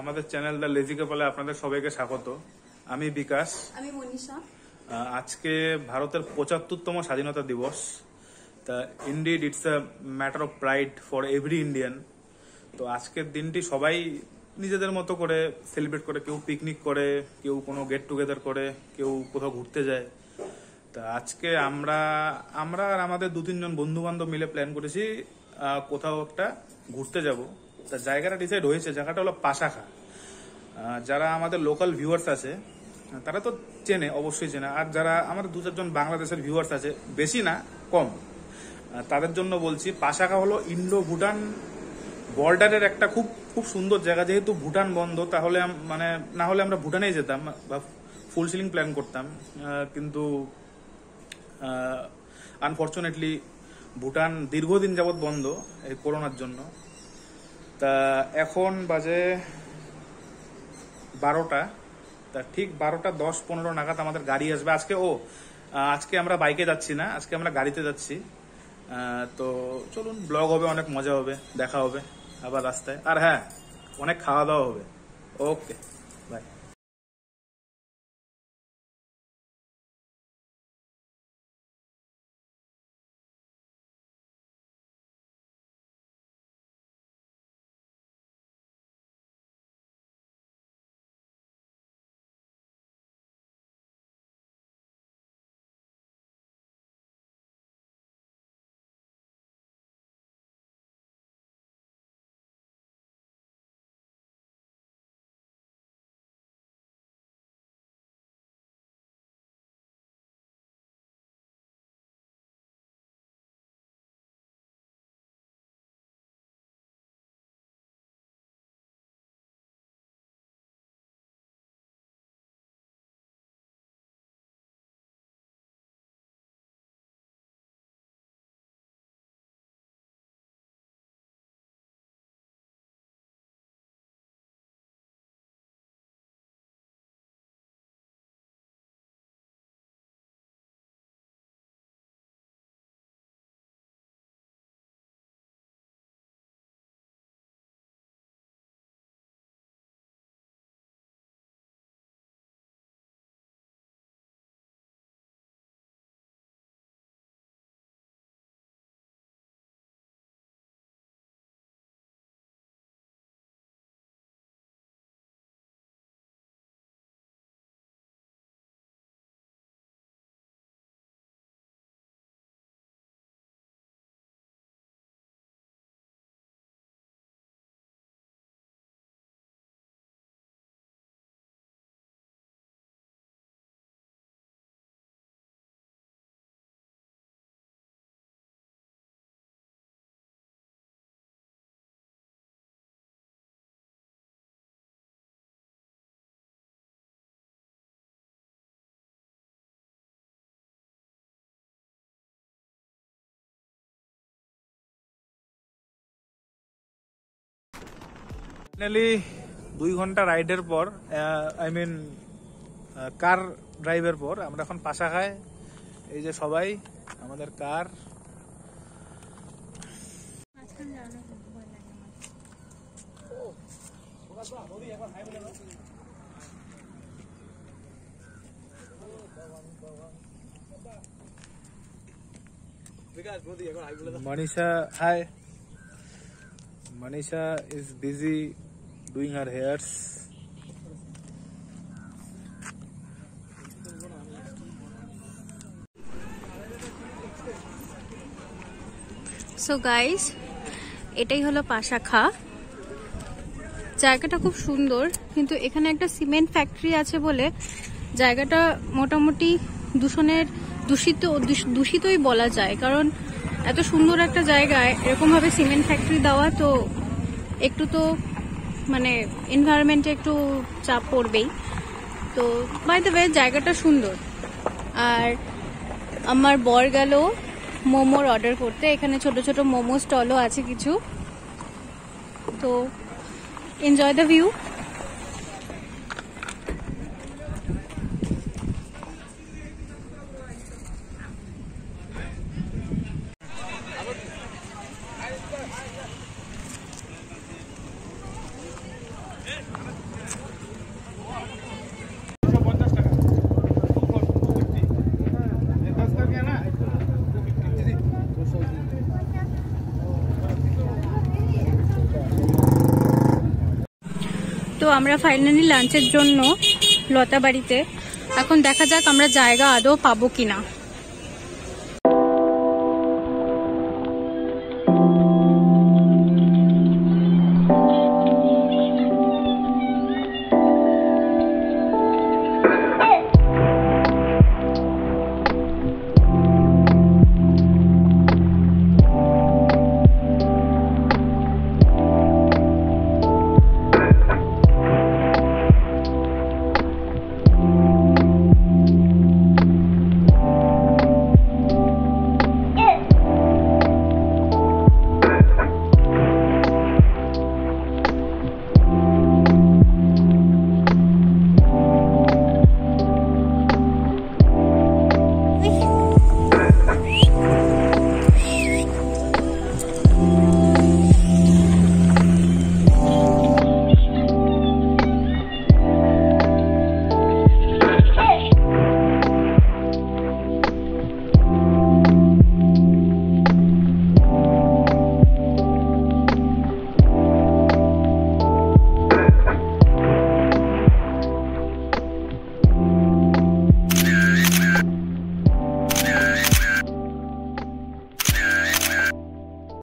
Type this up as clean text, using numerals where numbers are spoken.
আমাদের channel the lazy কাপলে আপনাদের সবাইকে স্বাগত। আমি বিকাশ। আমি মনীষা। আজকে ভারতের ৭৫তম স্বাধীনতা দিবস। তা indeed it's a matter of pride for every Indian. তো আজকের দিনটি সবাই নিজেদের মতো করে সেলিব্রেট করে, কেউ পিকনিক করে, কেউ কোনো গেট টুগেদার করে, কেউ কোথাও ঘুরতে যায়। তা আজকে আমরা আর আমাদের ২-৩ জন বন্ধু বান্ধব মিলে প্ল্যান করেছি কোথাও একটা ঘুরতে যাব। তা জায়গাটা ডিসাইড হয়েছে, জায়গাটা হলো পাশাখা। যারা আমাদের লোকাল ভিউয়ার্স আছে তারা তো চেনে, অবশ্যই চেনে। আর যারা আমাদের ২-৪ জন বাংলাদেশের ভিউয়ার্স আছে, বেশি না কম, তাদের জন্য বলছি, পাশাখা হলো ইন্ডো ভুটান বর্ডারের একটা খুব খুব সুন্দর জায়গা। যেহেতু ভুটান বন্ধ, তাহলে মানে না হলে আমরা ভুটানেই যেতাম বা ফুল সিলিং প্ল্যান করতাম, কিন্তু আনফর্চুনেটলি ভুটান দীর্ঘদিন যাবৎ বন্ধ এই করোনার জন্য। তা এখন বাজে 12টা। তা ঠিক 12:10-15 নাগাদ আমাদের গাড়ি আসবে। আজকে আমরা বাইকে যাচ্ছি না, আজকে আমরা গাড়িতে যাচ্ছি। তো চলুন, ব্লগ হবে, অনেক মজা হবে, দেখা হবে আবার রাস্তায়। আর হ্যাঁ, অনেক খাওয়া দাওয়া হবে। ওকে, বাই। ফাইনালি 2 ঘন্টা রাইডের পর, কার ড্রাইভের পর আমরা এখন পাশাখায়। এই যে সবাই, আমাদের কার। Manisha, hi. Manisha is busy doing her hairs. So guys, এটাই হলো পাশাখা। জায়গাটা খুব সুন্দর, কিন্তু এখানে একটা সিমেন্ট ফ্যাক্টরি আছে বলে জায়গাটা মোটামুটি দূষিতই বলা যায়। কারণ এত সুন্দর একটা জায়গায় এরকম ভাবে সিমেন্ট ফ্যাক্টরি দেওয়া, তো একটু তো মানে এনভায়রনমেন্টে একটু চাপ পড়বেই। তো বাই দ্য ওয়ে, জায়গাটা সুন্দর। আর আমার বর গেল মোমোর অর্ডার করতে। এখানে ছোট ছোট মোমো স্টলও আছে কিছু। তো এনজয় দ্য ভিউ। তো আমরা ফাইনালি লাঞ্চের জন্য লতাবাড়িতে, এখন দেখা যাক আমরা জায়গা আদৌ পাবো কিনা।